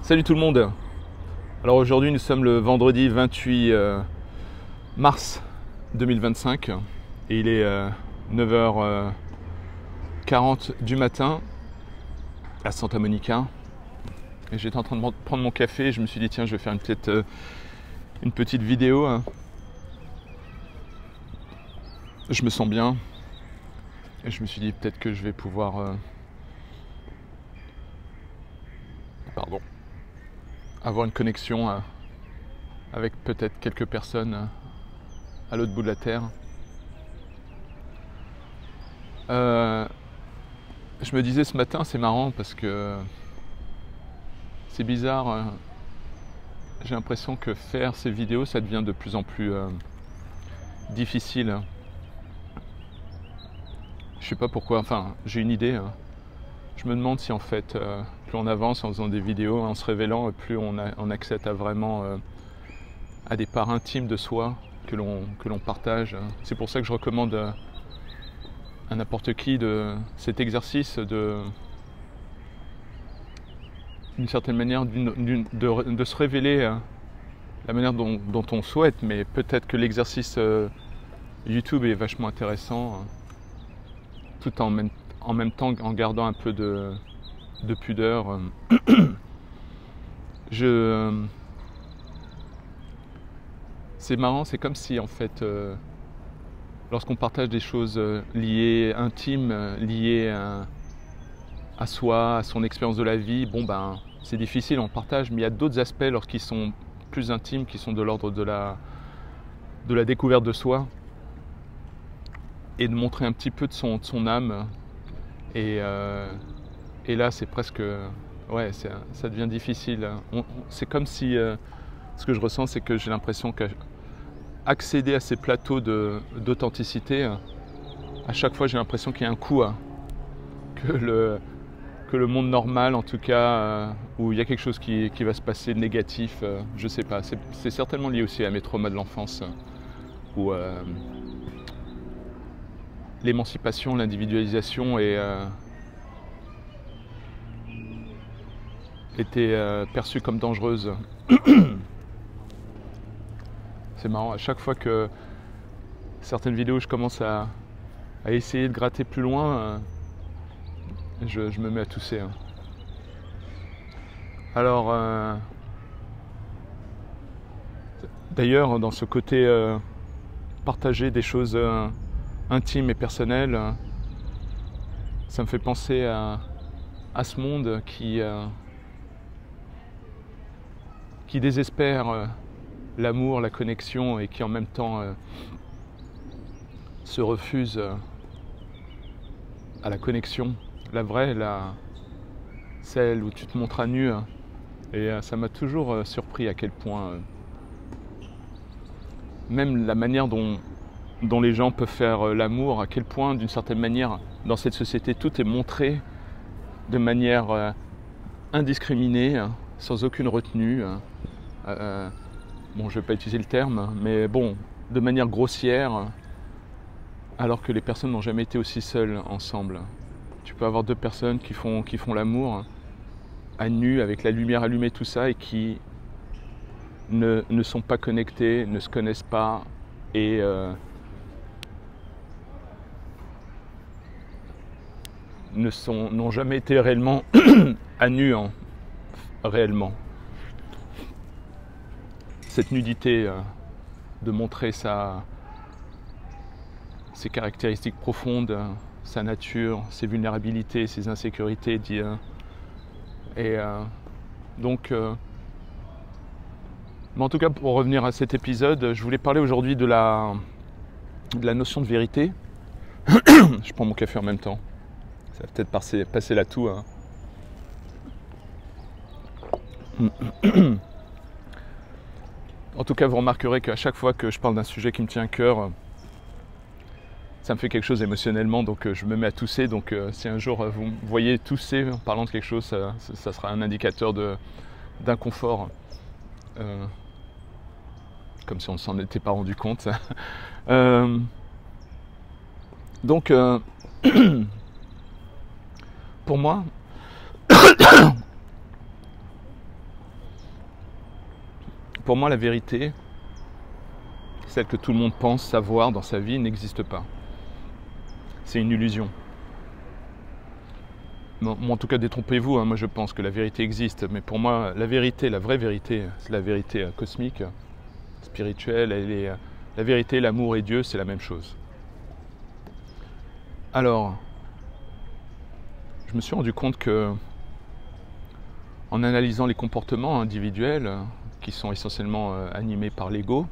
Salut tout le monde. Alors aujourd'hui nous sommes le vendredi 28 mars 2025 et il est 9h40 du matin à Santa Monica et j'étais en train de prendre mon café et je me suis dit tiens je vais faire une petite vidéo. Je me sens bien et je me suis dit peut-être que je vais pouvoir avoir une connexion avec peut-être quelques personnes à l'autre bout de la terre. Je me disais ce matin, c'est marrant parce que c'est bizarre, j'ai l'impression que faire ces vidéos ça devient de plus en plus difficile. Je sais pas pourquoi, enfin j'ai une idée. Je me demande si en fait, plus on avance en faisant des vidéos, en se révélant, plus on accède à vraiment à des parts intimes de soi que l'on partage. C'est pour ça que je recommande à n'importe qui cet exercice d'une certaine manière de se révéler la manière dont on souhaite, mais peut-être que l'exercice YouTube est vachement intéressant, tout en même temps en gardant un peu de pudeur. C'est marrant, c'est comme si en fait lorsqu'on partage des choses liées, intimes, liées à soi, à son expérience de la vie, bon ben c'est difficile, on partage, mais il y a d'autres aspects lorsqu'ils sont plus intimes, qui sont de l'ordre de la découverte de soi et de montrer un petit peu de son âme. Et là, c'est presque... Ouais, ça devient difficile. C'est comme si... ce que je ressens, c'est que j'ai l'impression qu'accéder à ces plateaux d'authenticité, à chaque fois, j'ai l'impression qu'il y a un coût. Que le monde normal, en tout cas, où il y a quelque chose qui va se passer de négatif, je sais pas. C'est certainement lié aussi à mes traumas de l'enfance, où l'émancipation, l'individualisation était perçue comme dangereuse. C'est marrant, à chaque fois que certaines vidéos je commence à essayer de gratter plus loin, je me mets à tousser. Alors, d'ailleurs, dans ce côté partager des choses intimes et personnelles, ça me fait penser à ce monde qui désespère l'amour, la connexion et qui en même temps se refuse à la connexion, la vraie, celle où tu te montres à nu. Et ça m'a toujours surpris à quel point même la manière dont les gens peuvent faire l'amour, à quel point d'une certaine manière dans cette société tout est montré de manière indiscriminée, sans aucune retenue. Bon, je ne vais pas utiliser le terme, mais bon, de manière grossière, alors que les personnes n'ont jamais été aussi seules ensemble. Tu peux avoir deux personnes qui font l'amour à nu, avec la lumière allumée, tout ça, et qui ne sont pas connectées, ne se connaissent pas, et n'ont jamais été réellement à nu, réellement. Cette nudité de montrer ses caractéristiques profondes, sa nature, ses vulnérabilités, ses insécurités, donc mais en tout cas, pour revenir à cet épisode, je voulais parler aujourd'hui de la notion de vérité. Je prends mon café en même temps, ça va peut-être passer la toux. En tout cas, vous remarquerez qu'à chaque fois que je parle d'un sujet qui me tient à cœur, ça me fait quelque chose émotionnellement, donc je me mets à tousser. Donc si un jour vous me voyez tousser en parlant de quelque chose, ça sera un indicateur d'inconfort. Comme si on ne s'en était pas rendu compte. Donc, pour moi, pour moi, la vérité, celle que tout le monde pense savoir dans sa vie, n'existe pas. C'est une illusion. Bon, en tout cas, détrompez-vous, hein, moi je pense que la vérité existe, mais pour moi, la vérité, la vraie vérité, c'est la vérité cosmique, spirituelle, la vérité, l'amour et Dieu, c'est la même chose. Alors, je me suis rendu compte que, en analysant les comportements individuels, qui sont essentiellement animés par l'ego,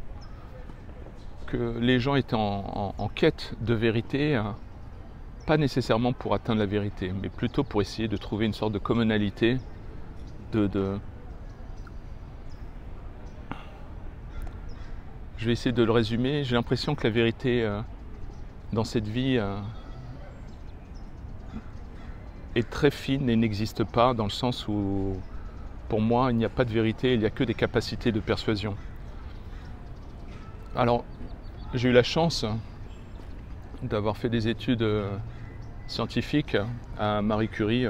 que les gens étaient en quête de vérité, pas nécessairement pour atteindre la vérité, mais plutôt pour essayer de trouver une sorte de commonalité, je vais essayer de le résumer. J'ai l'impression que la vérité dans cette vie est très fine et n'existe pas, dans le sens où, pour moi, il n'y a pas de vérité, il n'y a que des capacités de persuasion. Alors, j'ai eu la chance d'avoir fait des études scientifiques à Marie Curie,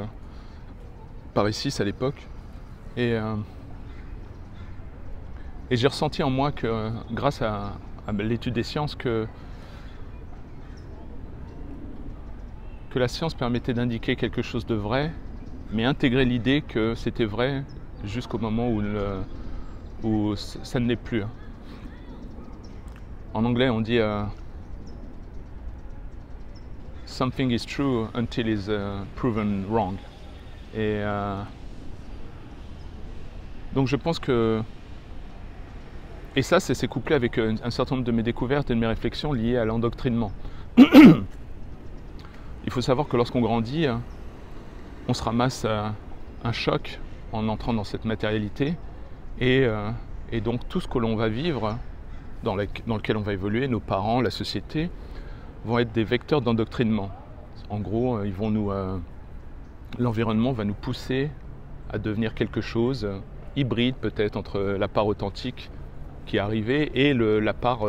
Paris 6 à l'époque, et j'ai ressenti en moi que, grâce à l'étude des sciences, que la science permettait d'indiquer quelque chose de vrai, mais intégrer l'idée que c'était vrai jusqu'au moment où ça ne l'est plus. En anglais, on dit something is true until it's proven wrong. Et donc je pense que, et ça c'est couplé avec un certain nombre de mes découvertes et de mes réflexions liées à l'endoctrinement. Il faut savoir que lorsqu'on grandit, on se ramasse un choc en entrant dans cette matérialité, et donc tout ce que l'on va vivre, dans lequel on va évoluer, nos parents, la société, vont être des vecteurs d'endoctrinement. En gros, l'environnement va nous pousser à devenir quelque chose hybride, peut-être entre la part authentique qui est arrivée et la part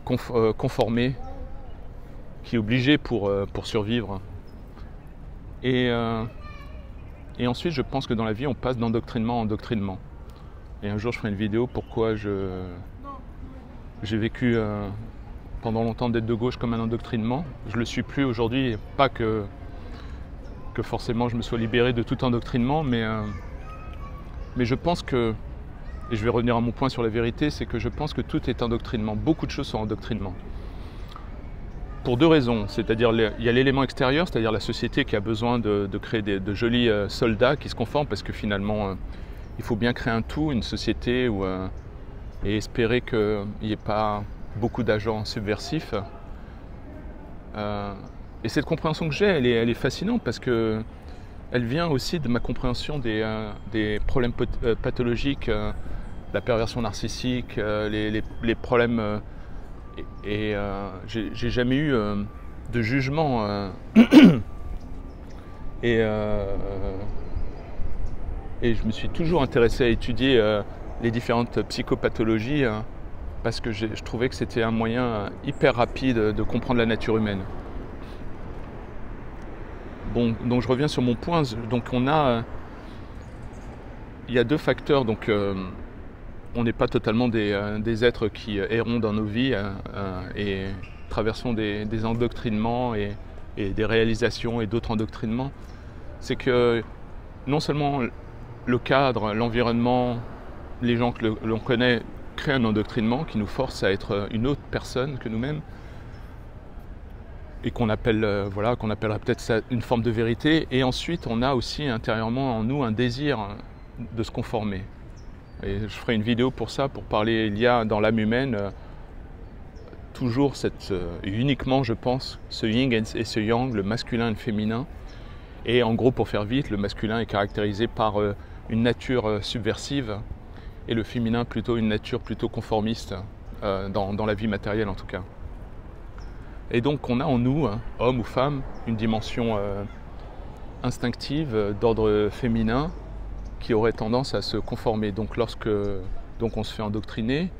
conformée qui est obligée pour survivre. Et ensuite, je pense que dans la vie, on passe d'endoctrinement en endoctrinement. Et un jour, je ferai une vidéo pourquoi j'ai vécu pendant longtemps d'être de gauche comme un endoctrinement. Je ne le suis plus aujourd'hui, pas que forcément je me sois libéré de tout endoctrinement, mais je pense que, et je vais revenir à mon point sur la vérité, c'est que je pense que tout est endoctrinement. Beaucoup de choses sont endoctrinement. Pour deux raisons, c'est-à-dire il y a l'élément extérieur, c'est-à-dire la société qui a besoin de créer de jolis soldats qui se conforment, parce que finalement il faut bien créer un tout, une société, et espérer qu'il n'y ait pas beaucoup d'agents subversifs. Et cette compréhension que j'ai, elle est fascinante, parce que elle vient aussi de ma compréhension des problèmes pathologiques, la perversion narcissique, les problèmes. Et j'ai jamais eu de jugement et je me suis toujours intéressé à étudier les différentes psychopathologies, parce que je trouvais que c'était un moyen hyper rapide de comprendre la nature humaine. Bon, donc je reviens sur mon point. Donc il y a deux facteurs. Donc on n'est pas totalement des êtres qui errons dans nos vies et traversons des endoctrinements et des réalisations et d'autres endoctrinements. C'est que non seulement le cadre, l'environnement, les gens que l'on connaît créent un endoctrinement qui nous force à être une autre personne que nous-mêmes, et qu'on appellera peut-être ça une forme de vérité. Et ensuite, on a aussi intérieurement en nous un désir de se conformer. Et je ferai une vidéo pour ça, pour parler. Il y a dans l'âme humaine toujours uniquement, je pense, ce yin et ce yang, le masculin et le féminin. Et en gros, pour faire vite, le masculin est caractérisé par une nature subversive, et le féminin plutôt une nature plutôt conformiste, dans la vie matérielle en tout cas. Et donc on a en nous, hommes ou femmes, une dimension instinctive d'ordre féminin qui aurait tendance à se conformer. Donc lorsque on se fait endoctriner,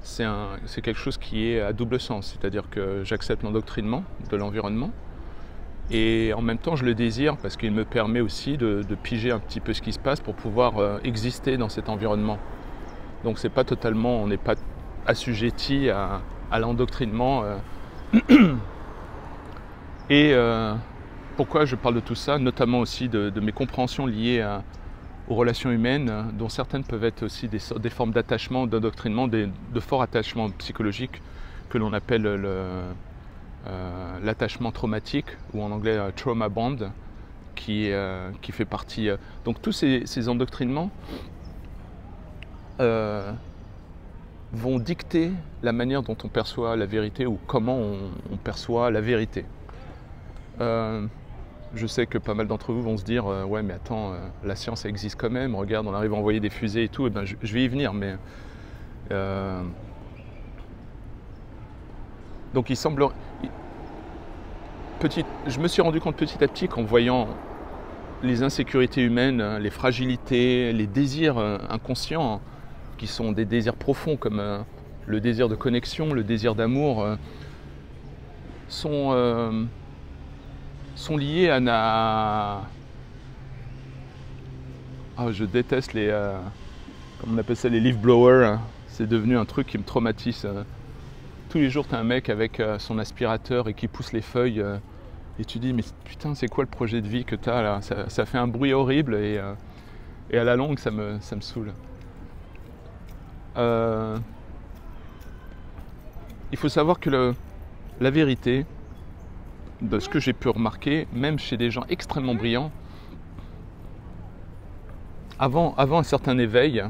c'est quelque chose qui est à double sens, c'est-à-dire que j'accepte l'endoctrinement de l'environnement, et en même temps je le désire parce qu'il me permet aussi de piger un petit peu ce qui se passe pour pouvoir exister dans cet environnement. Donc c'est pas totalement, on n'est pas assujetti à l'endoctrinement. Et pourquoi je parle de tout ça, notamment aussi de mes compréhensions liées aux relations humaines, dont certaines peuvent être aussi des formes d'attachement, d'endoctrinement, de forts attachements psychologiques que l'on appelle l'attachement traumatique, ou en anglais trauma bond, qui fait partie. Donc tous ces endoctrinements vont dicter la manière dont on perçoit la vérité ou comment on perçoit la vérité. Je sais que pas mal d'entre vous vont se dire ouais mais attends, la science existe quand même, regarde on arrive à envoyer des fusées et tout, et ben je vais y venir, mais donc il semble je me suis rendu compte petit à petit qu'en voyant les insécurités humaines, les fragilités, les désirs inconscients, qui sont des désirs profonds comme le désir de connexion, le désir d'amour, sont liés à je déteste les comment on appelle ça, les leaf blowers. C'est devenu un truc qui me traumatise. Tous les jours tu as un mec avec son aspirateur et qui pousse les feuilles et tu dis mais putain c'est quoi le projet de vie que tu as là, ça fait un bruit horrible et à la longue ça me saoule. Il faut savoir que la vérité, de ce que j'ai pu remarquer, même chez des gens extrêmement brillants, avant un certain éveil,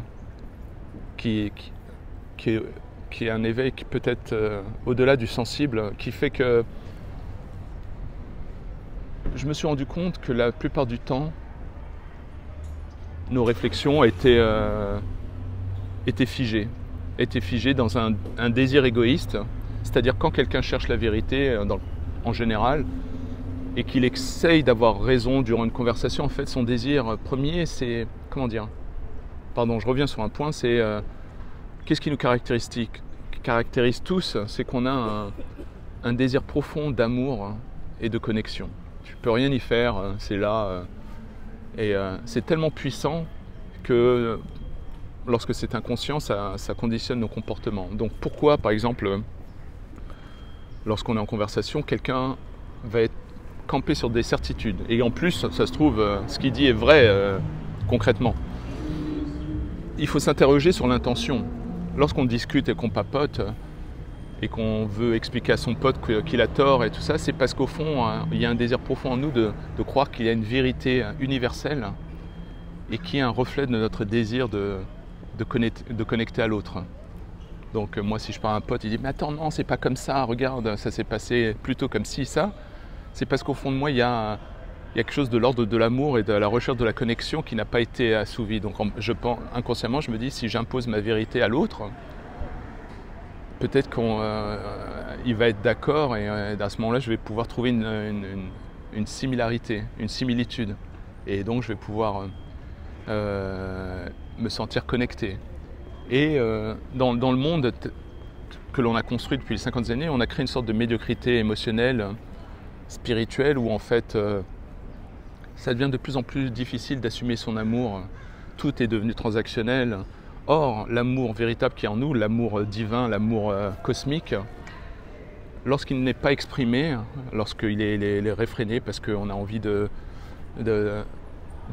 qui est un éveil qui peut être au-delà du sensible, qui fait que je me suis rendu compte que la plupart du temps, nos réflexions étaient figées dans un désir égoïste, c'est-à-dire quand quelqu'un cherche la vérité, en général, et qu'il essaye d'avoir raison durant une conversation, en fait son désir premier c'est, comment dire, pardon je reviens sur un point, c'est qu'est-ce qui nous caractérise tous, c'est qu'on a un désir profond d'amour et de connexion. Tu peux rien y faire, c'est là, et c'est tellement puissant que lorsque c'est inconscient, ça conditionne nos comportements. Donc pourquoi, par exemple, lorsqu'on est en conversation, quelqu'un va être campé sur des certitudes. Et en plus, ça se trouve, ce qu'il dit est vrai concrètement. Il faut s'interroger sur l'intention. Lorsqu'on discute et qu'on papote et qu'on veut expliquer à son pote qu'il a tort et tout ça, c'est parce qu'au fond, il y a un désir profond en nous de croire qu'il y a une vérité universelle et qui est un reflet de notre désir de connecter à l'autre. Donc moi si je parle à un pote, il dit mais attends non c'est pas comme ça, regarde ça s'est passé plutôt comme ci, ça, c'est parce qu'au fond de moi il y a quelque chose de l'ordre de l'amour et de la recherche de la connexion qui n'a pas été assouvi. Donc inconsciemment je me dis si j'impose ma vérité à l'autre, peut-être qu'il va être d'accord et à ce moment-là je vais pouvoir trouver une similarité, une similitude, et donc je vais pouvoir me sentir connecté. Et dans le monde que l'on a construit depuis les 50 années, on a créé une sorte de médiocrité émotionnelle, spirituelle, où en fait ça devient de plus en plus difficile d'assumer son amour. Tout est devenu transactionnel. Or, l'amour véritable qui est en nous, l'amour divin, l'amour cosmique, lorsqu'il n'est pas exprimé, lorsqu'il est réfréné parce qu'on a envie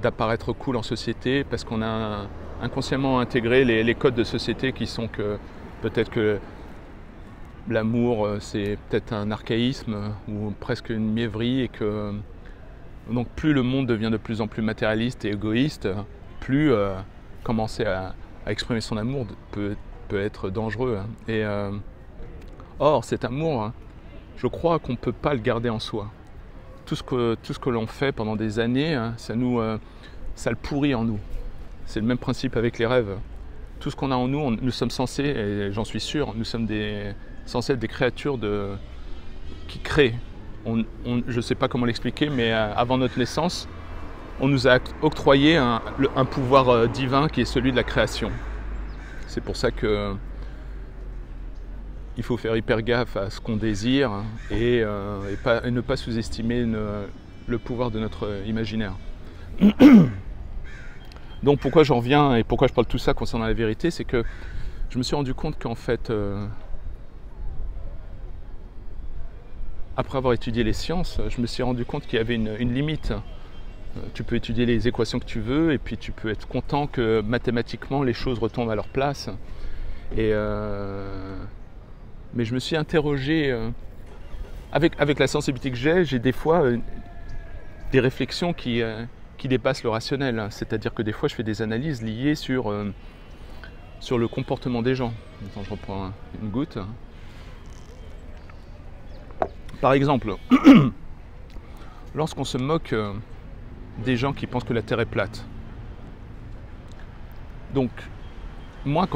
d'apparaître cool en société, parce qu'on a inconsciemment intégré les codes de société qui sont que peut-être que l'amour c'est peut-être un archaïsme ou presque une mièvrerie, et que donc plus le monde devient de plus en plus matérialiste et égoïste, plus commencer à exprimer son amour peut être dangereux. Et or cet amour, je crois qu'on ne peut pas le garder en soi. Tout ce que l'on fait pendant des années, ça le pourrit en nous. C'est le même principe avec les rêves. Tout ce qu'on a en nous, nous sommes censés, et j'en suis sûr, nous sommes censés être des créatures qui créent. Je ne sais pas comment l'expliquer, mais avant notre naissance, on nous a octroyé un pouvoir divin qui est celui de la création. C'est pour ça que il faut faire hyper gaffe à ce qu'on désire et ne pas sous-estimer le pouvoir de notre imaginaire. Donc pourquoi j'en reviens et pourquoi je parle de tout ça concernant la vérité, c'est que je me suis rendu compte qu'en fait, après avoir étudié les sciences, je me suis rendu compte qu'il y avait une limite. Tu peux étudier les équations que tu veux et puis tu peux être content que mathématiquement les choses retombent à leur place. Mais je me suis interrogé, avec la sensibilité que j'ai des fois des réflexions qui dépassent le rationnel. C'est-à-dire que des fois je fais des analyses liées sur le comportement des gens. Attends, je reprends une goutte. Par exemple, lorsqu'on se moque des gens qui pensent que la Terre est plate. Donc, moi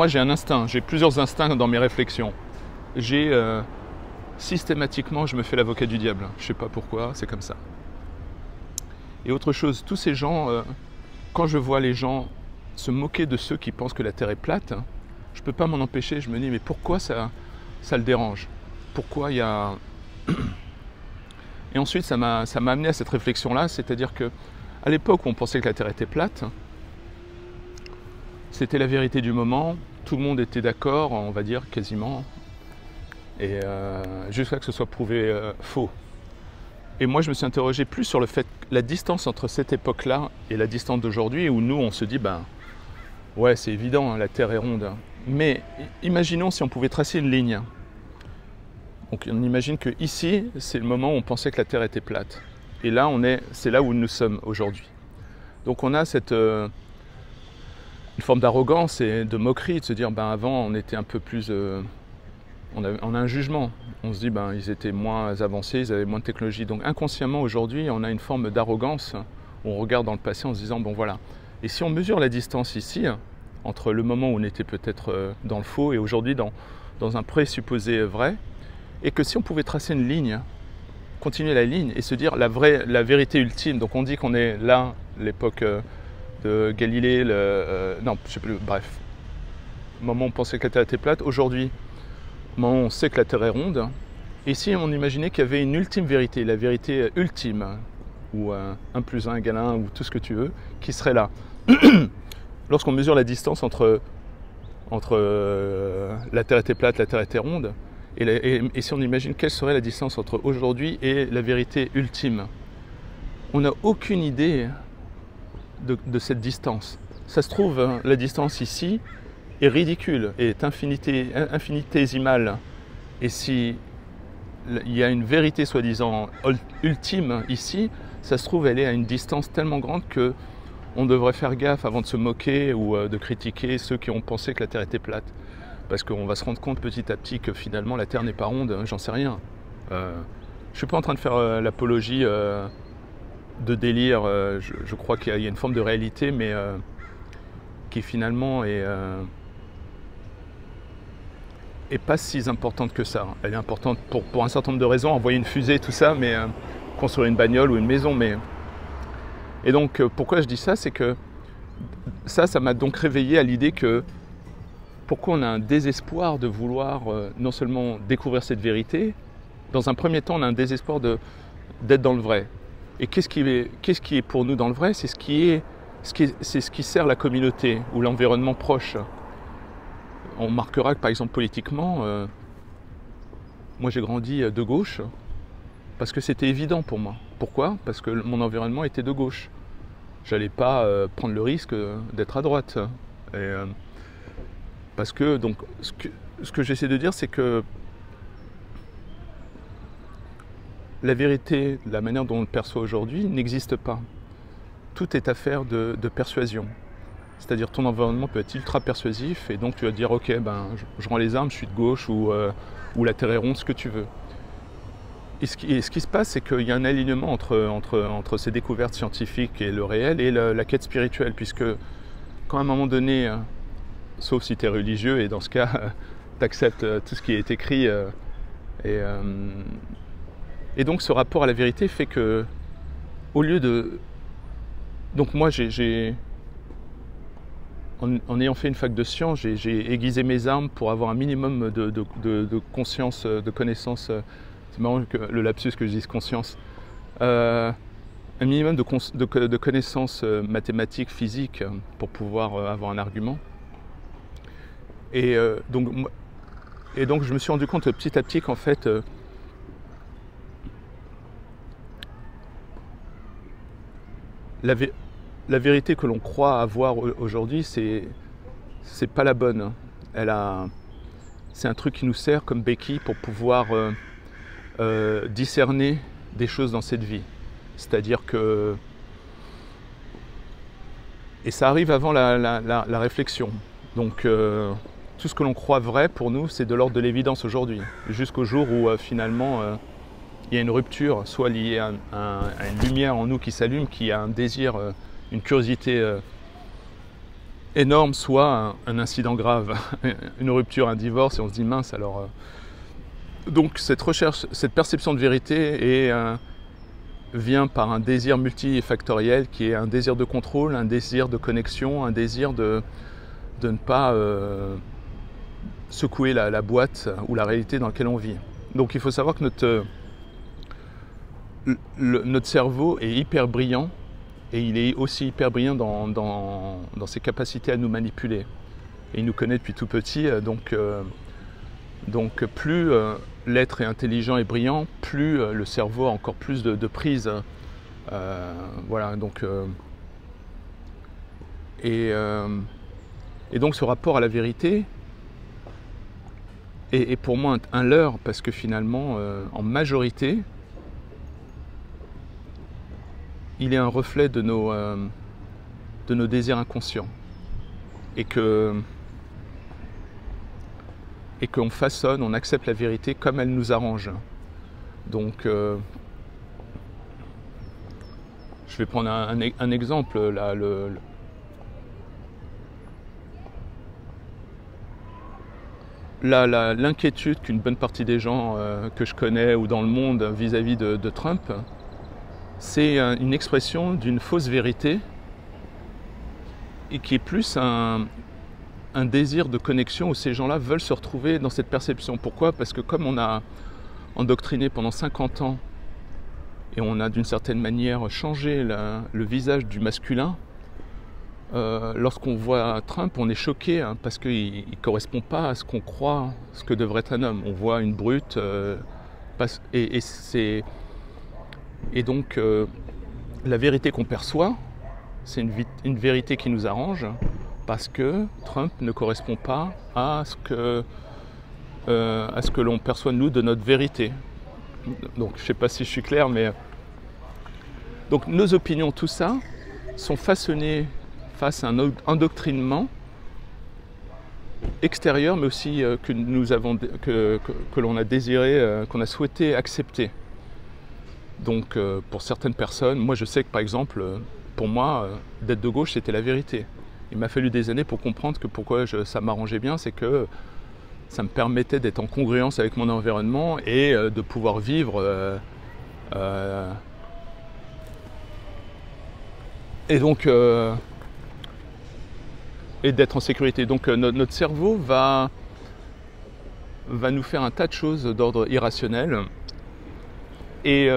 j'ai un instinct, j'ai plusieurs instincts dans mes réflexions. Systématiquement, je me fais l'avocat du diable. Je ne sais pas pourquoi, c'est comme ça. Et autre chose, tous ces gens, quand je vois les gens se moquer de ceux qui pensent que la Terre est plate, je ne peux pas m'en empêcher. Je me dis, mais pourquoi ça le dérange? Pourquoi il y a... Et ensuite, ça m'a amené à cette réflexion-là, c'est-à-dire que à l'époque où on pensait que la Terre était plate, c'était la vérité du moment, tout le monde était d'accord, on va dire quasiment, et jusqu'à ce que ce soit prouvé faux. Et moi, je me suis interrogé plus sur le fait, la distance entre cette époque-là et la distance d'aujourd'hui, où nous, on se dit, ben, ouais, c'est évident, hein, la Terre est ronde. Mais imaginons si on pouvait tracer une ligne. Donc on imagine que ici, c'est le moment où on pensait que la Terre était plate. Et là, c'est là où nous sommes aujourd'hui. Donc on a une forme d'arrogance et de moquerie, de se dire, ben avant, on était un peu plus... on a un jugement. On se dit, ben ils étaient moins avancés, ils avaient moins de technologie. Donc inconsciemment, aujourd'hui, on a une forme d'arrogance. On regarde dans le passé en se disant, bon voilà. Et si on mesure la distance ici, entre le moment où on était peut-être dans le faux et aujourd'hui dans un présupposé vrai, et que si on pouvait tracer une ligne, continuer la ligne et se dire la vérité ultime, donc on dit qu'on est là, l'époque de Galilée, non, je sais plus, bref, au moment où on pensait que la Terre était plate, aujourd'hui, au moment où on sait que la Terre est ronde, et si on imaginait qu'il y avait une ultime vérité, la vérité ultime, ou 1 + 1 = 1, ou tout ce que tu veux, qui serait là. Lorsqu'on mesure la distance entre la Terre était plate, la Terre était ronde, et si on imagine quelle serait la distance entre aujourd'hui et la vérité ultime, on n'a aucune idée de cette distance. Ça se trouve, hein, la distance ici est ridicule, est infinitésimale. Et si il y a une vérité soi-disant ultime ici, ça se trouve, elle est à une distance tellement grande que on devrait faire gaffe avant de se moquer ou de critiquer ceux qui ont pensé que la Terre était plate. Parce qu'on va se rendre compte petit à petit que finalement la Terre n'est pas ronde, hein, j'en sais rien. Je ne suis pas en train de faire l'apologie de délire, je crois qu'il y a une forme de réalité, mais qui finalement est pas si importante que ça. Elle est importante pour un certain nombre de raisons, envoyer une fusée, tout ça, mais construire une bagnole ou une maison. Et donc pourquoi je dis ça, c'est que ça m'a donc réveillé à l'idée que pourquoi on a un désespoir de vouloir non seulement découvrir cette vérité, dans un premier temps on a un désespoir d'être dans le vrai. Et qu'est-ce qui est pour nous dans le vrai? C'est ce qui sert la communauté ou l'environnement proche. On remarquera que par exemple politiquement, moi j'ai grandi de gauche parce que c'était évident pour moi. Pourquoi? Parce que mon environnement était de gauche. J'allais pas prendre le risque d'être à droite. Parce que, donc, ce que j'essaie de dire, c'est que la vérité, la manière dont on le perçoit aujourd'hui, n'existe pas. Tout est affaire de persuasion. C'est-à-dire ton environnement peut être ultra persuasif et donc tu vas te dire, ok, ben, je rends les armes, je suis de gauche ou la terre est ronde, ce que tu veux. Et ce qui se passe, c'est qu'il y a un alignement entre ces découvertes scientifiques et le réel et la quête spirituelle, puisque quand à un moment donné... sauf si tu es religieux, et dans ce cas, tu acceptes tout ce qui est écrit. Et donc ce rapport à la vérité fait que, au lieu de... Donc moi, en ayant fait une fac de sciences, j'ai aiguisé mes armes pour avoir un minimum de conscience, de connaissance. C'est marrant que le lapsus que je dise conscience. Un un minimum de connaissances mathématiques, physiques, pour pouvoir avoir un argument. Et donc je me suis rendu compte petit à petit qu'en fait, la vérité que l'on croit avoir aujourd'hui, c'est pas la bonne. C'est un truc qui nous sert comme béquille pour pouvoir discerner des choses dans cette vie. C'est-à-dire que... Et ça arrive avant la réflexion. Donc tout ce que l'on croit vrai pour nous, c'est de l'ordre de l'évidence aujourd'hui. Jusqu'au jour où finalement il y a une rupture, soit liée à une lumière en nous qui s'allume, qui a un désir, une curiosité énorme, soit un incident grave, une rupture, un divorce, et on se dit mince alors... Donc cette recherche, cette perception de vérité vient par un désir multifactoriel qui est un désir de contrôle, un désir de connexion, un désir de ne pas secouer la boîte ou la réalité dans laquelle on vit. Donc il faut savoir que notre cerveau est hyper brillant, et il est aussi hyper brillant dans ses capacités à nous manipuler. Et il nous connaît depuis tout petit, donc plus l'être est intelligent et brillant, plus le cerveau a encore plus de prise. Voilà, donc... Et donc ce rapport à la vérité est pour moi un leurre, parce que finalement, en majorité, il est un reflet de nos désirs inconscients. Et qu'on façonne, on accepte la vérité comme elle nous arrange. Donc, je vais prendre un exemple. Là, l'inquiétude qu'une bonne partie des gens que je connais ou dans le monde vis-à-vis de Trump, c'est une expression d'une fausse vérité, et qui est plus un désir de connexion où ces gens-là veulent se retrouver dans cette perception. Pourquoi ? Parce que comme on a endoctriné pendant 50 ans et on a d'une certaine manière changé le visage du masculin, lorsqu'on voit Trump, on est choqué, parce qu'il ne correspond pas à ce qu'on croit, ce que devrait être un homme. On voit une brute, et donc la vérité qu'on perçoit, c'est une vérité qui nous arrange, parce que Trump ne correspond pas à ce que l'on perçoit de nous, de notre vérité. Donc je ne sais pas si je suis clair, mais... Donc nos opinions, tout ça, sont façonnées face à un endoctrinement extérieur, mais aussi que l'on a désiré, qu'on a souhaité accepter. Donc pour certaines personnes, moi je sais que par exemple, pour moi, d'être de gauche, c'était la vérité. Il m'a fallu des années pour comprendre que pourquoi ça m'arrangeait bien, c'est que ça me permettait d'être en congruence avec mon environnement et de pouvoir vivre et donc et d'être en sécurité. Donc notre cerveau va nous faire un tas de choses d'ordre irrationnel et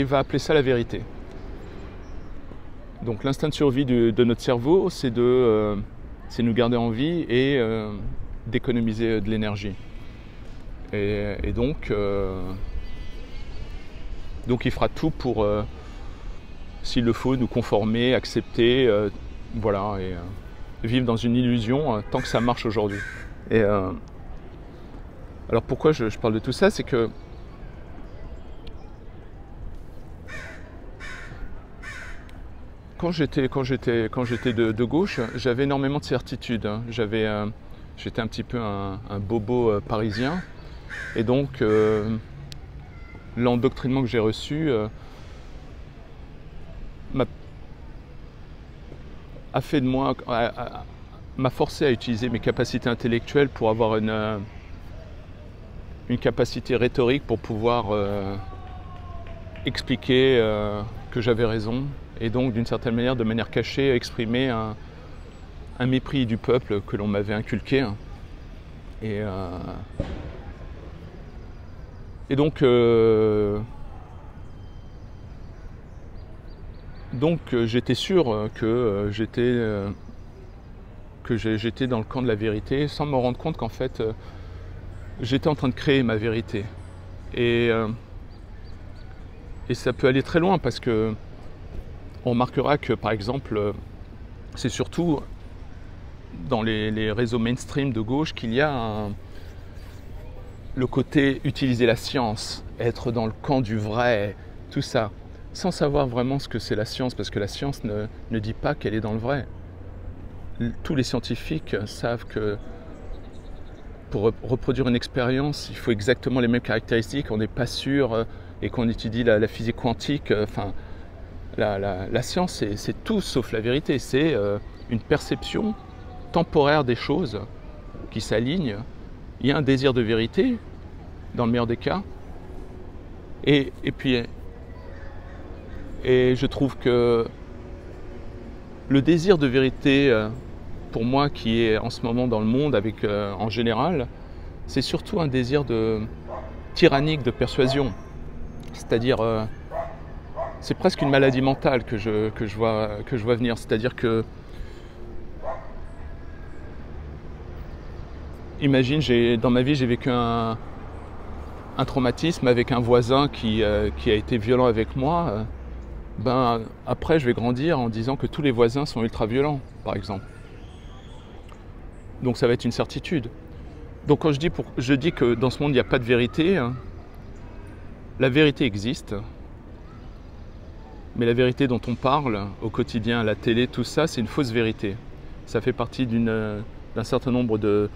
va appeler ça la vérité. Donc l'instinct de survie de notre cerveau, c'est nous garder en vie et d'économiser de l'énergie. Et donc il fera tout pour, s'il le faut, nous conformer, accepter, voilà, et vivre dans une illusion tant que ça marche aujourd'hui. Et alors pourquoi je parle de tout ça, c'est que quand j'étais de gauche, j'avais énormément de certitudes. J'étais un petit peu un bobo parisien, et donc l'endoctrinement que j'ai reçu a fait de moi, m'a forcé à utiliser mes capacités intellectuelles pour avoir une capacité rhétorique pour pouvoir expliquer que j'avais raison, et donc d'une certaine manière, de manière cachée, exprimer un mépris du peuple que l'on m'avait inculqué. Et donc Donc j'étais sûr que j'étais dans le camp de la vérité, sans me rendre compte qu'en fait, j'étais en train de créer ma vérité. Et ça peut aller très loin parce que on remarquera que, par exemple, c'est surtout dans les réseaux mainstream de gauche qu'il y a le côté utiliser la science, être dans le camp du vrai, tout ça, sans savoir vraiment ce que c'est la science, parce que la science ne dit pas qu'elle est dans le vrai. Tous les scientifiques savent que pour reproduire une expérience, il faut exactement les mêmes caractéristiques, on n'est pas sûr, et qu'on étudie la physique quantique, la science c'est tout sauf la vérité, c'est une perception temporaire des choses qui s'alignent. Il y a un désir de vérité, dans le meilleur des cas, et je trouve que le désir de vérité, pour moi qui est en ce moment dans le monde en général, c'est surtout un désir tyrannique de persuasion. C'est-à-dire, c'est presque une maladie mentale que je vois venir. C'est-à-dire que, imagine, dans ma vie, j'ai vécu un traumatisme avec un voisin qui a été violent avec moi. Après, je vais grandir en disant que tous les voisins sont ultra violents, par exemple. Donc ça va être une certitude. Donc quand je dis que dans ce monde, il n'y a pas de vérité, hein, la vérité existe, mais la vérité dont on parle au quotidien, à la télé, tout ça, c'est une fausse vérité. Ça fait partie d'un certain nombre de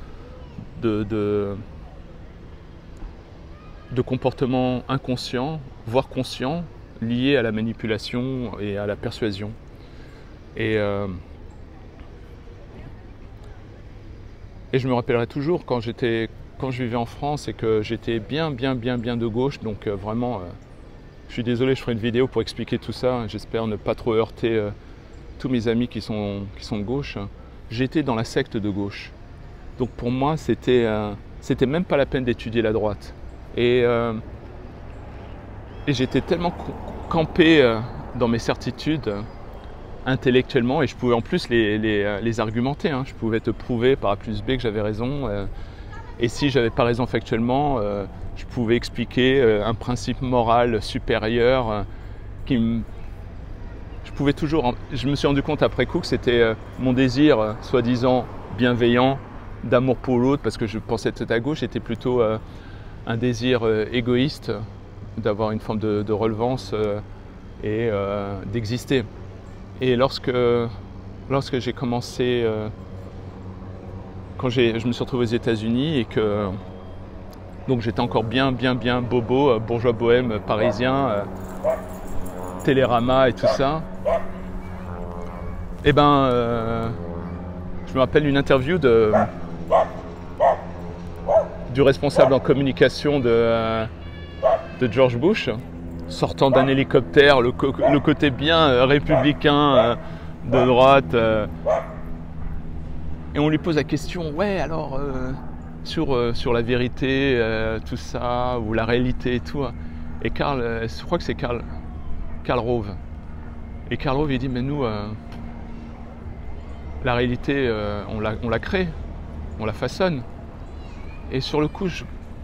comportements inconscients, voire conscients, liés à la manipulation et à la persuasion. Et je me rappellerai toujours quand je vivais en France et que j'étais bien de gauche, donc vraiment, je suis désolé, je ferai une vidéo pour expliquer tout ça, j'espère ne pas trop heurter tous mes amis qui sont de gauche. J'étais dans la secte de gauche, donc pour moi c'était même pas la peine d'étudier la droite. Et j'étais tellement campé dans mes certitudes intellectuellement, et je pouvais en plus les argumenter, hein. Je pouvais te prouver par A plus B que j'avais raison, et si j'avais pas raison factuellement, je pouvais expliquer un principe moral supérieur je me suis rendu compte après coup que c'était mon désir soi-disant bienveillant d'amour pour l'autre, parce que je pensais être à gauche, était plutôt un désir égoïste d'avoir une forme de relevance et d'exister. Et lorsque j'ai commencé, quand je me suis retrouvé aux États-Unis et que donc j'étais encore bien bobo, bourgeois bohème parisien, Télérama et tout ça, je me rappelle une interview du responsable en communication de George Bush, sortant d'un hélicoptère, le côté bien républicain de droite, et on lui pose la question, ouais alors sur la vérité, tout ça, ou la réalité et tout, et je crois que c'est Karl Rove, et Karl Rove il dit, mais nous la réalité on la crée, on la façonne. Et sur le coup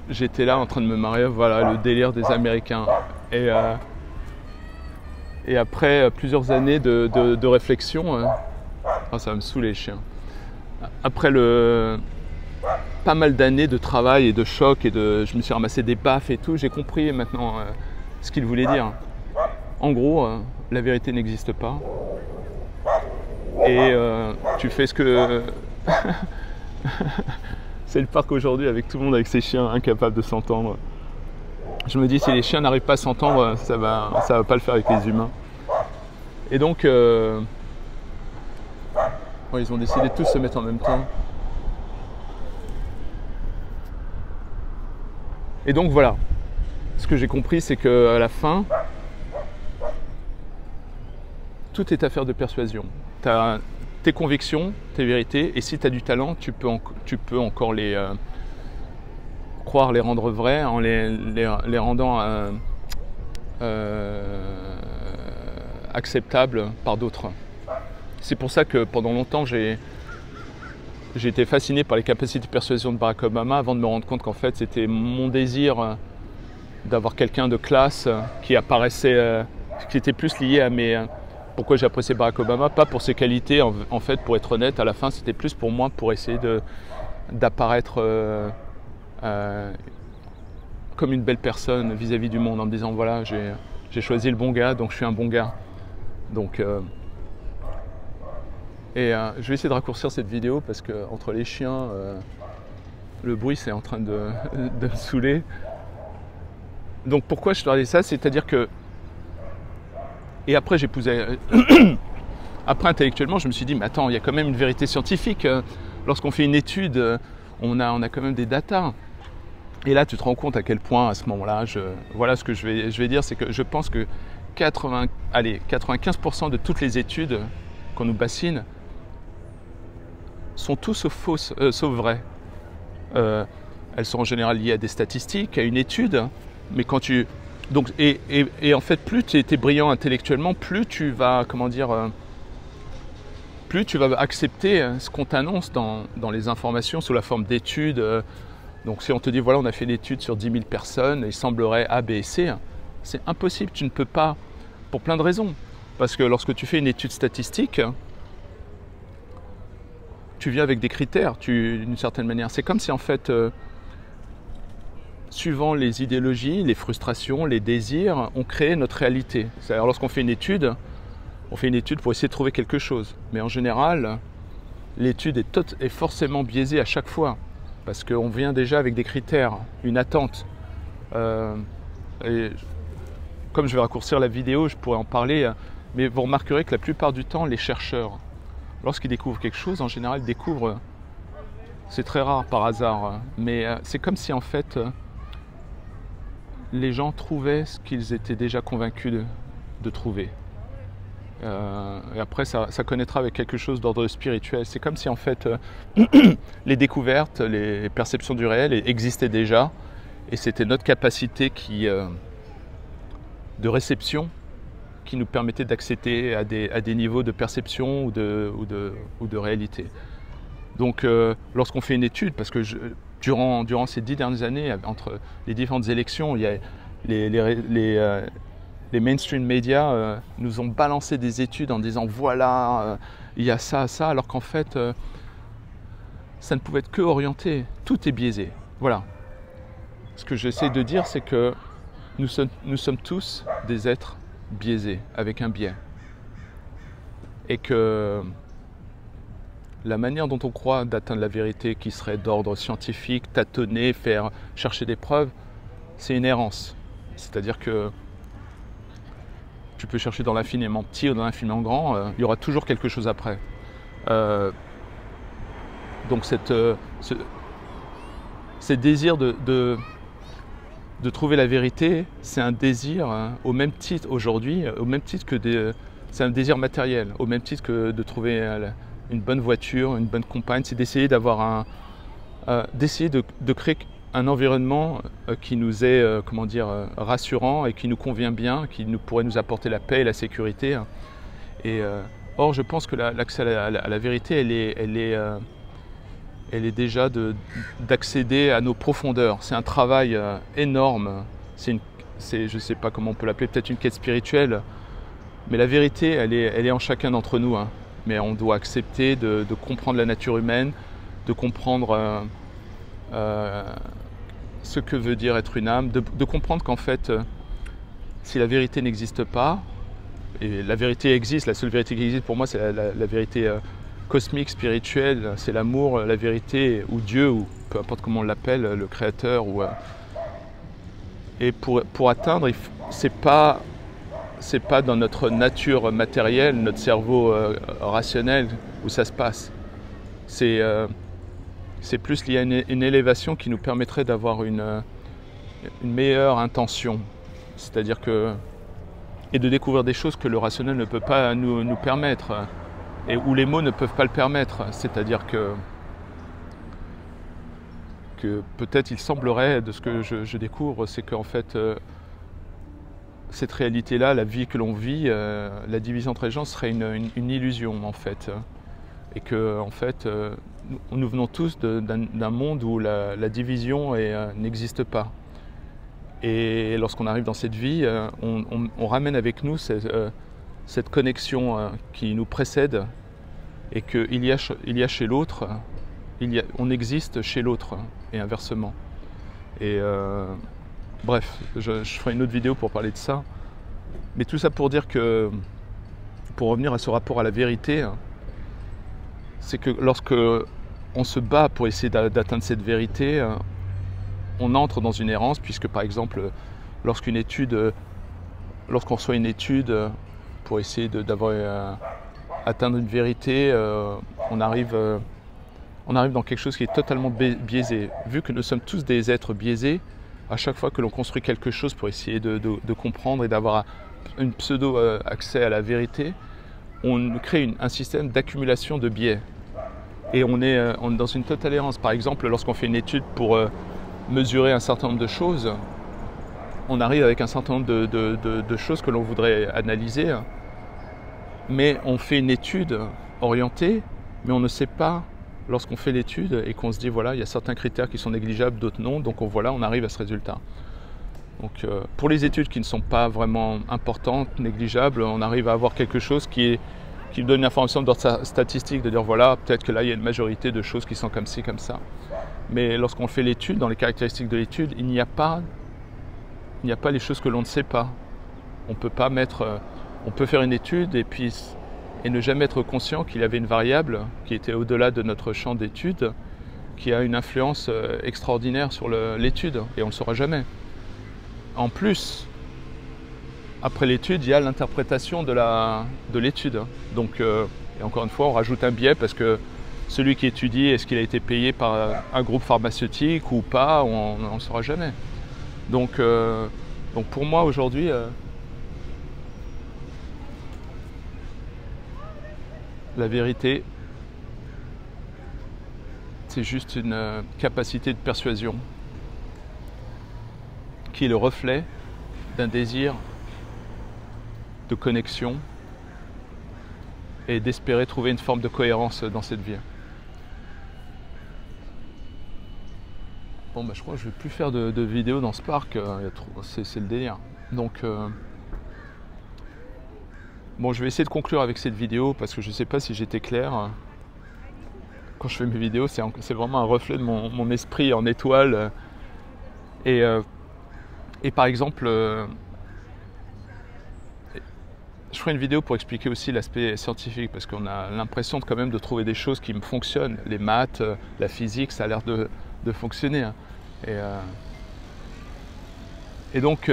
j'étais là en train de me marrer, voilà le délire des Américains. Et après plusieurs années de réflexion, ça va me saouler les chiens. Après pas mal d'années de travail et de choc, je me suis ramassé des baffes et tout, j'ai compris maintenant ce qu'il voulait dire. En gros, la vérité n'existe pas. Et tu fais ce que... C'est le parc aujourd'hui avec tout le monde avec ses chiens incapables de s'entendre. Je me dis, si les chiens n'arrivent pas à s'entendre, ça va pas le faire avec les humains. Et donc, ils ont décidé de tous se mettre en même temps. Et donc voilà, ce que j'ai compris, c'est qu'à la fin, tout est affaire de persuasion. Tu as tes convictions, tes vérités, et si tu as du talent, tu peux encore croire les rendre vrais en les rendant acceptable par d'autres. C'est pour ça que pendant longtemps, j'ai été fasciné par les capacités de persuasion de Barack Obama avant de me rendre compte qu'en fait, c'était mon désir d'avoir quelqu'un de classe qui apparaissait, qui était plus lié à mes... Pourquoi j'appréciais Barack Obama, pas pour ses qualités, en fait, pour être honnête, à la fin, c'était plus pour moi, pour essayer d'apparaître comme une belle personne vis-à-vis du monde, en me disant, voilà, j'ai choisi le bon gars, donc je suis un bon gars. Donc, je vais essayer de raccourcir cette vidéo, parce que entre les chiens, le bruit, c'est en train de me saouler. Donc, pourquoi je te dis ça? C'est-à-dire que... Et après, après, intellectuellement, je me suis dit, mais attends, il y a quand même une vérité scientifique. Lorsqu'on fait une étude, on a quand même des datas. Et là, tu te rends compte à quel point, à ce moment-là, voilà ce que je vais dire, c'est que je pense que 95% de toutes les études qu'on nous bassine sont tous fausses, sauf vraies. Elles sont en général liées à des statistiques, à une étude, mais quand tu... Donc, et en fait, plus tu es brillant intellectuellement, plus tu vas, plus tu vas accepter ce qu'on t'annonce dans les informations sous la forme d'études. Donc si on te dit, voilà, on a fait une étude sur 10 000 personnes, il semblerait A, B et C, c'est impossible, tu ne peux pas, pour plein de raisons. Parce que lorsque tu fais une étude statistique, tu viens avec des critères, d'une certaine manière. C'est comme si en fait... suivant les idéologies, les frustrations, les désirs, on crée notre réalité. C'est-à-dire lorsqu'on fait une étude, on fait une étude pour essayer de trouver quelque chose. Mais en général, l'étude est forcément biaisée à chaque fois. Parce qu'on vient déjà avec des critères, une attente. Et comme je vais raccourcir la vidéo, je pourrais en parler. Mais vous remarquerez que la plupart du temps, les chercheurs, lorsqu'ils découvrent quelque chose, en général, ils découvrent... C'est très rare par hasard. Mais c'est comme si en fait... les gens trouvaient ce qu'ils étaient déjà convaincus de trouver. Et après, ça connaîtra avec quelque chose d'ordre spirituel. C'est comme si en fait, les découvertes, les perceptions du réel existaient déjà, et c'était notre capacité de réception qui nous permettait d'accéder à des niveaux de perception ou de réalité. Donc, lorsqu'on fait une étude, parce que durant ces 10 dernières années, entre les différentes élections, il y a les mainstream médias nous ont balancé des études en disant voilà, il y a ça, alors qu'en fait, ça ne pouvait être que orienté. Tout est biaisé. Voilà. Ce que j'essaie de dire, c'est que nous sommes tous des êtres biaisés, avec un biais. Et que la manière dont on croit d'atteindre la vérité qui serait d'ordre scientifique, tâtonner, chercher des preuves, c'est une errance. C'est-à-dire que tu peux chercher dans l'infiniment petit ou dans l'infiniment grand, il y aura toujours quelque chose après. Donc ce désir de trouver la vérité, c'est un désir au même titre aujourd'hui, au même titre que c'est un désir matériel, au même titre que de trouver une bonne voiture, une bonne compagne, c'est d'essayer d'avoir d'essayer de créer un environnement qui nous est, rassurant et qui nous convient bien, qui pourrait nous apporter la paix et la sécurité. Et or, je pense que l'accès à la vérité, elle est déjà d'accéder à nos profondeurs. C'est un travail énorme. Je ne sais pas comment on peut l'appeler, peut-être une quête spirituelle. Mais la vérité, elle est en chacun d'entre nous. Hein. Mais on doit accepter de comprendre la nature humaine, de comprendre ce que veut dire être une âme, de comprendre qu'en fait, si la vérité n'existe pas, et la vérité existe, la seule vérité qui existe pour moi, c'est la vérité cosmique, spirituelle, c'est l'amour, la vérité, ou Dieu, ou peu importe comment on l'appelle, le Créateur. Et pour atteindre, c'est pas dans notre nature matérielle, notre cerveau rationnel où ça se passe. C'est plus lié à une élévation qui nous permettrait d'avoir une meilleure intention. C'est-à-dire et de découvrir des choses que le rationnel ne peut pas nous permettre, et où les mots ne peuvent pas le permettre. C'est-à-dire que peut-être il semblerait, de ce que je découvre, c'est qu'en fait, cette réalité-là, la vie que l'on vit, la division entre les gens serait une illusion en fait. Et que en fait, nous venons tous d'un monde où la division n'existe pas. Et lorsqu'on arrive dans cette vie, on ramène avec nous cette connexion qui nous précède et qu'il y a chez l'autre, on existe chez l'autre et inversement. Et bref, je ferai une autre vidéo pour parler de ça. Mais tout ça pour dire que, pour revenir à ce rapport à la vérité, c'est que lorsque on se bat pour essayer d'atteindre cette vérité, on entre dans une errance, puisque par exemple, lorsqu'on reçoit une étude pour essayer atteindre une vérité, on arrive dans quelque chose qui est totalement biaisé. Vu que nous sommes tous des êtres biaisés, à chaque fois que l'on construit quelque chose pour essayer de comprendre et d'avoir un pseudo-accès à la vérité, on crée un système d'accumulation de biais. Et on est dans une totale errance. Par exemple, lorsqu'on fait une étude pour mesurer un certain nombre de choses, on arrive avec un certain nombre de choses que l'on voudrait analyser, mais on fait une étude orientée, mais on ne sait pas, lorsqu'on fait l'étude et qu'on se dit voilà, il y a certains critères qui sont négligeables, d'autres non, donc on arrive à ce résultat. Donc pour les études qui ne sont pas vraiment importantes, négligeables, on arrive à avoir quelque chose qui donne une information d'ordre statistique, de dire voilà, peut-être que là il y a une majorité de choses qui sont comme ci, comme ça. Mais lorsqu'on fait l'étude, dans les caractéristiques de l'étude, il n'y a pas les choses que l'on ne sait pas. On peut faire une étude et ne jamais être conscient qu'il y avait une variable qui était au-delà de notre champ d'étude, qui a une influence extraordinaire sur l'étude, et on ne le saura jamais. En plus, après l'étude, il y a l'interprétation de l'étude. Donc, et encore une fois, on rajoute un biais parce que celui qui étudie, est-ce qu'il a été payé par un groupe pharmaceutique ou pas, on ne le saura jamais. Donc pour moi aujourd'hui, la vérité, c'est juste une capacité de persuasion qui est le reflet d'un désir de connexion et d'espérer trouver une forme de cohérence dans cette vie. Bon, je crois que je ne vais plus faire de vidéos dans ce parc, c'est le délire. Donc, bon, je vais essayer de conclure avec cette vidéo parce que je ne sais pas si j'étais clair. Quand je fais mes vidéos, c'est vraiment un reflet de mon esprit en étoile. Et par exemple, je ferai une vidéo pour expliquer aussi l'aspect scientifique parce qu'on a l'impression quand même de trouver des choses qui me fonctionnent. Les maths, la physique, ça a l'air de fonctionner. Et donc,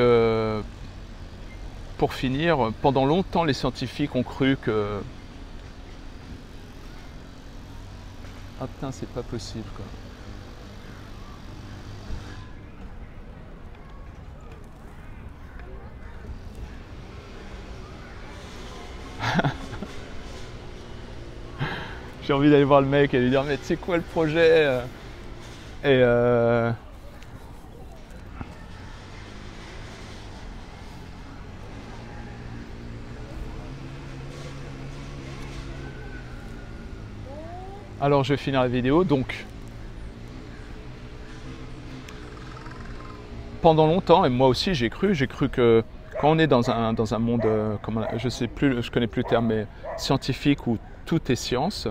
pour finir, pendant longtemps, les scientifiques ont cru que... Ah putain, c'est pas possible, quoi. J'ai envie d'aller voir le mec et lui dire mais tu sais quoi le projet Alors je vais finir la vidéo. Donc pendant longtemps, et moi aussi j'ai cru que quand on est dans un monde, je connais plus le terme, mais scientifique où tout est science,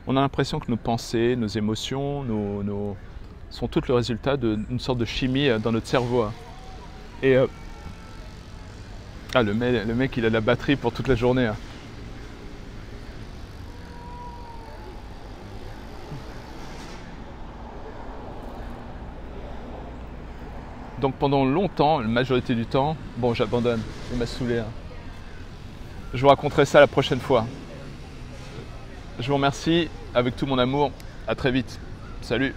on a l'impression que nos pensées, nos émotions, sont toutes le résultat d'une sorte de chimie dans notre cerveau. Et le mec il a de la batterie pour toute la journée. Donc pendant longtemps, la majorité du temps, bon j'abandonne, il m'a saoulé. Je vous raconterai ça la prochaine fois. Je vous remercie avec tout mon amour, à très vite, salut.